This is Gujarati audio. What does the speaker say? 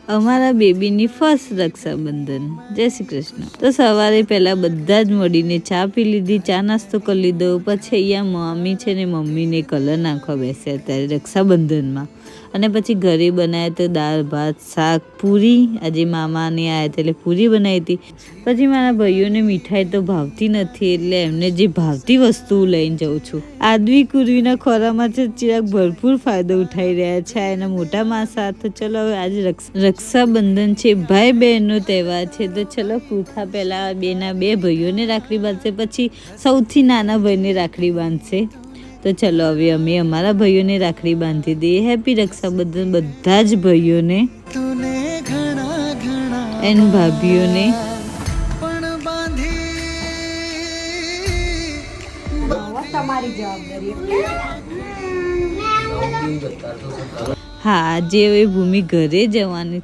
અમારા બેબીની ફર્સ્ટ રક્ષાબંધન। જય શ્રી કૃષ્ણ। તો સવારે પહેલા બધા જ મળીને ચા પી લીધી, ચા નાસ્તો કરી લીધો। પછી અહીંયા મમ્મી છે ને મમ્મીને કલર નાખવા બેસ્યા ત્યારે રક્ષાબંધનમાં। અને પછી ઘરે બનાવ્યા તો દાળ ભાત શાક પૂરી। આજે મામાને આવ્યા એટલે પૂરી બનાવી હતી। પછી મારા ભાઈઓને મીઠાઈ તો ભાવતી નથી એટલે એમને જે ભાવતી વસ્તુ લઈને જાઉં છું। આદવી કુરવીના ખોરામાં છે ચિરાગ ભરપૂર ફાયદો ઉઠાઈ રહ્યા છે એના મોટા માસા। તો ચલો હવે આજે રક્ષાબંધન છે, ભાઈ બહેનનો તહેવાર છે। તો ચલો પૂઠા પહેલા બેના બે ભાઈઓને રાખડી બાંધશે, પછી સૌથી નાના ભાઈને રાખડી બાંધશે। તો ચલો હવે અમે અમારા ભાઈઓને રાખડી બાંધી દઈએ। હેપી રક્ષાબંધન બધા જ ભાઈઓને એન ભાભીઓને। હા આજે હવે ભૂમિ ઘરે જવાની